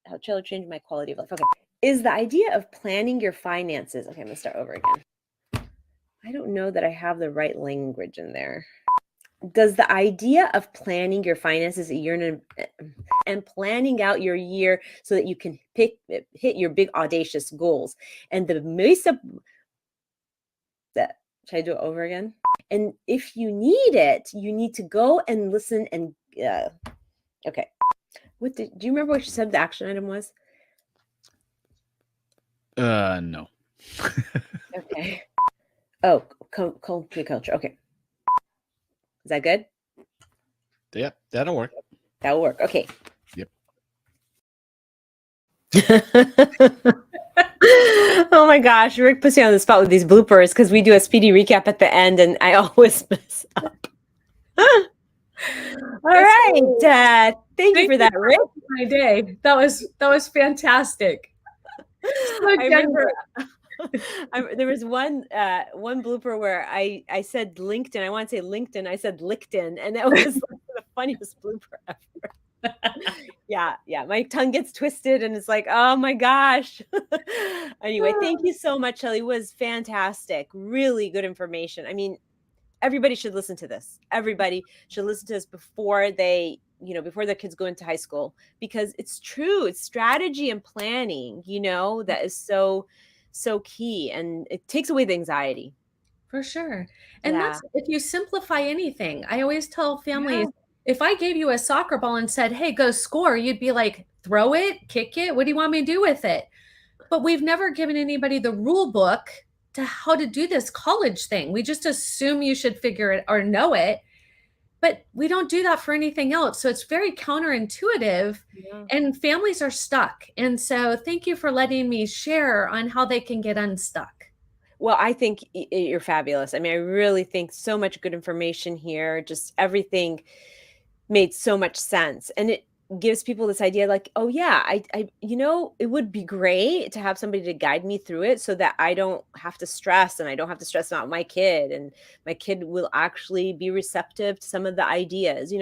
How Trello changed my quality of life. Okay. Is the idea of planning your finances. Okay, I'm going to start over again. I don't know that I have the right language in there. Does the idea of planning your finances a year and planning out your year so that you can hit your big audacious goals, and the most of that, should I do it over again? And if you need it, you need to go and listen and okay. Do you remember what you said the action item was? No. Okay. Oh, culture. Okay. Is that good? Yep, that'll work. That'll work. Okay. Yep. Oh my gosh, Rick puts me on the spot with these bloopers because we do a speedy recap at the end and I always mess up. All right. Thank you for that, Rick. My day. That was fantastic. So I remember there was one blooper where I said LinkedIn. I want to say LinkedIn. I said LinkedIn, and that was like the funniest blooper ever. Yeah. My tongue gets twisted, and it's like, oh my gosh. Anyway, thank you so much, Shelly. It was fantastic. Really good information. I mean, everybody should listen to this. Everybody should listen to this before before their kids go into high school, because it's true. It's strategy and planning, that is so key, and it takes away the anxiety. For sure. And that's, if you simplify anything, I always tell families, if I gave you a soccer ball and said, hey, go score, you'd be like, throw it, kick it. What do you want me to do with it? But we've never given anybody the rule book to how to do this college thing. We just assume you should figure it or know it, but we don't do that for anything else. So it's very counterintuitive, and families are stuck. And so thank you for letting me share on how they can get unstuck. Well, I think you're fabulous. I mean, I really think so much good information here. Just everything made so much sense. And it gives people this idea like, oh yeah, I it would be great to have somebody to guide me through it so that I don't have to stress, and I don't have to stress out my kid, and my kid will actually be receptive to some of the ideas.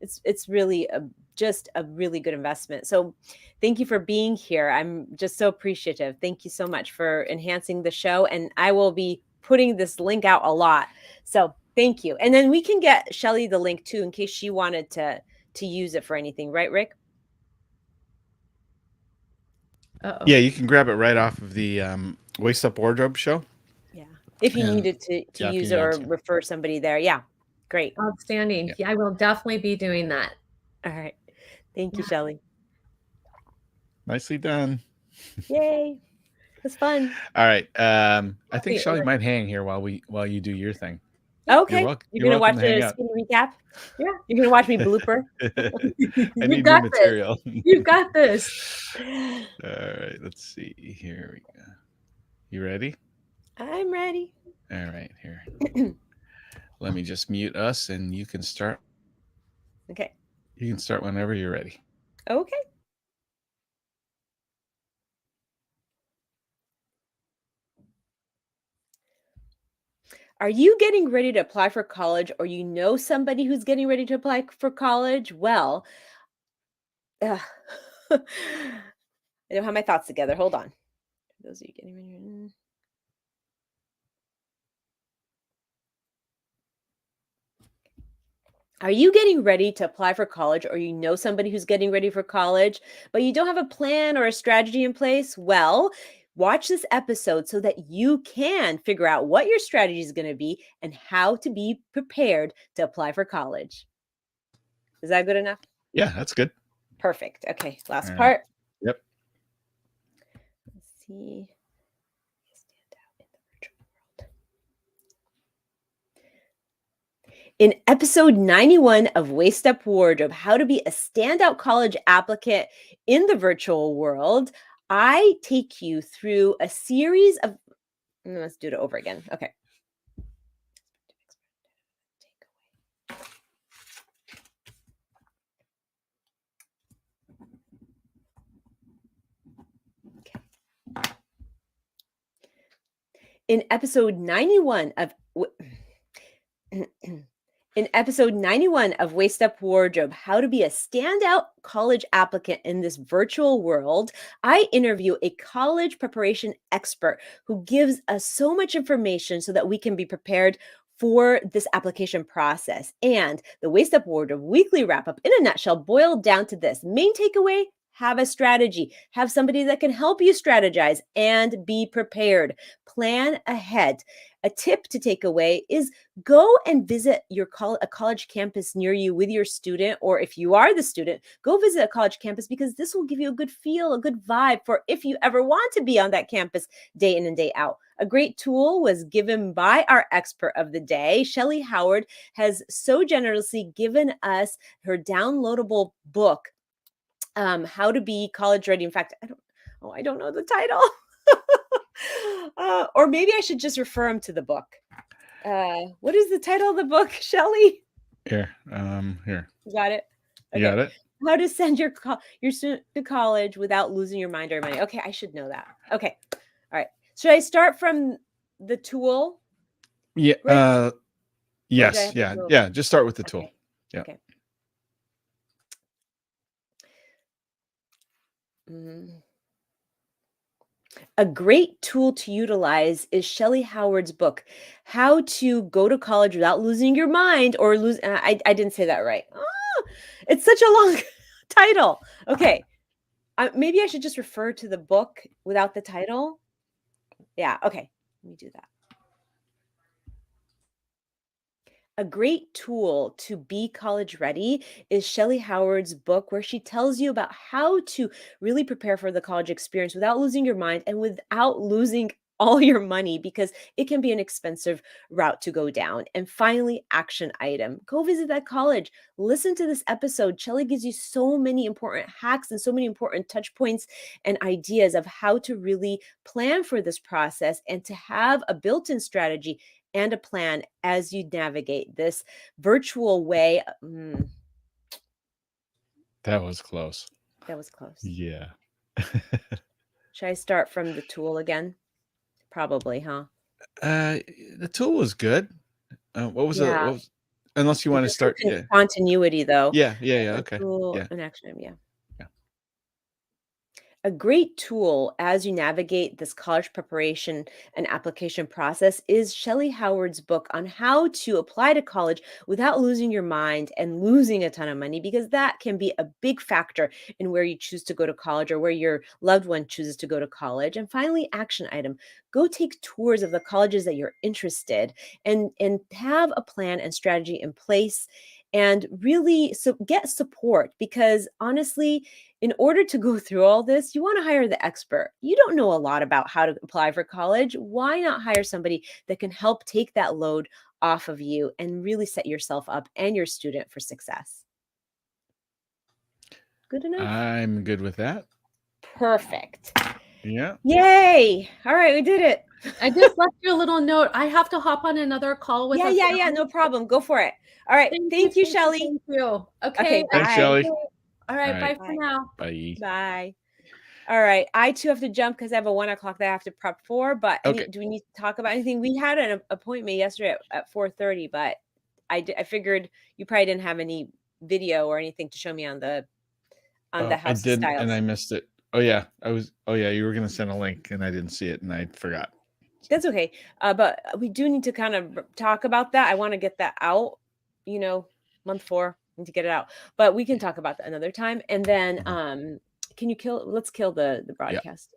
It's really just a really good investment. So thank you for being here. I'm just so appreciative. Thank you so much for enhancing the show. And I will be putting this link out a lot. So thank you. And then we can get Shelly the link too, in case she wanted to use it for anything. Right, Rick? Uh-oh. Yeah, you can grab it right off of the Waist Up Wardrobe show. Yeah. If you needed to use it or refer somebody there. Yeah. Great. Outstanding. Yeah, I will definitely be doing that. All right. Thank you, Shelly. Nicely done. Yay. It was fun. All right. I think Shelly might hang here while you do your thing. Okay. You're going to watch the speed recap? Yeah. You're going to watch me blooper? I need new material. You've got this. All right. Let's see. Here we go. You ready? I'm ready. All right. Here. Let me just mute us, and you can start. Okay. You can start whenever you're ready. Okay. Are you getting ready to apply for college, or you know somebody who's getting ready to apply for college? Well, I don't have my thoughts together. Hold on. For those of you getting ready. Are you getting ready to apply for college, or you know somebody who's getting ready for college, but you don't have a plan or a strategy in place? Well, watch this episode so that you can figure out what your strategy is going to be and how to be prepared to apply for college. Is that good enough? Yeah, that's good. Perfect. Okay, last All right. part. Yep. Let's see. Stand out in the virtual world. In episode 91 of Waist Up Wardrobe, How to Be a Standout College Applicant in the Virtual World, I take you through a series of. Let's do it over again. Okay. In episode 91 of In episode 91 of Waist Up Wardrobe, How to Be a Standout College Applicant in this Virtual World, I interview a college preparation expert who gives us so much information so that we can be prepared for this application process. And the Waist Up Wardrobe weekly wrap up in a nutshell boiled down to this: main takeaway: have a strategy, have somebody that can help you strategize and be prepared. Plan ahead. A tip to take away is go and visit a college campus near you with your student, or if you are the student, go visit a college campus, because this will give you a good feel, a good vibe for if you ever want to be on that campus day in and day out. A great tool was given by our expert of the day. Shelly Howard has so generously given us her downloadable book, How to Be College Ready. In fact, I don't know the title. Or maybe I should just refer him to the book. What is the title of the book, Shelly? Here. You got it? You got it? How to send your student to college without losing your mind or money. Okay, I should know that. Okay. All right. Should I start from the tool? Yeah. Yes. have to Yeah. go- Yeah. Just start with the tool. Okay. Yeah. Okay. A great tool to utilize is Shelly Howard's book, How to Go to College Without Losing Your Mind or Lose. I didn't say that right. Oh, it's such a long title. Okay. Maybe I should just refer to the book without the title. Yeah. Okay. Let me do that. A great tool to be college ready is Shelly Howard's book, where she tells you about how to really prepare for the college experience without losing your mind and without losing all your money, because it can be an expensive route to go down. And finally, action item: go visit that college. Listen to this episode. Shelly gives you so many important hacks and so many important touch points and ideas of how to really plan for this process and to have a built-in strategy and a plan as you navigate this virtual way. That was close. That was close. Yeah. Should I start from the tool again? Probably, huh? The tool was good. What was Yeah. unless you want to Just for start? Yeah. continuity, though. Yeah. A Okay. tool, Yeah. an action item, yeah. Yeah. A great tool as you navigate this college preparation and application process is Shelly Howard's book on how to apply to college without losing your mind and losing a ton of money, because that can be a big factor in where you choose to go to college or where your loved one chooses to go to college. And finally, action item: go take tours of the colleges that you're interested and have a plan and strategy in place, and really get support, because honestly, in order to go through all this, you want to hire the expert. You don't know a lot about how to apply for college. Why not hire somebody that can help take that load off of you and really set yourself up and your student for success? Good enough? I'm good with that. Perfect. Yeah. Yay. All right, we did it. I just left you a little note. I have to hop on another call with Yeah, no problem. Go for it. All right. Thank you, Shelly. Thank you. Okay, Thanks, bye. Shelly. All right, All bye right. for now. Bye. Bye. All right. I too have to jump because I have a 1:00 that I have to prep for. But Okay. do we need to talk about anything? We had an appointment yesterday at 4:30, but I figured you probably didn't have any video or anything to show me on the I house didn't, styles. and I missed it. Oh yeah, you were gonna send a link, and I didn't see it, and I forgot. That's okay. But we do need to kind of talk about that. I want to get that out. Month 4, need to get it out. But we can talk about that another time. And then, let's kill the broadcast.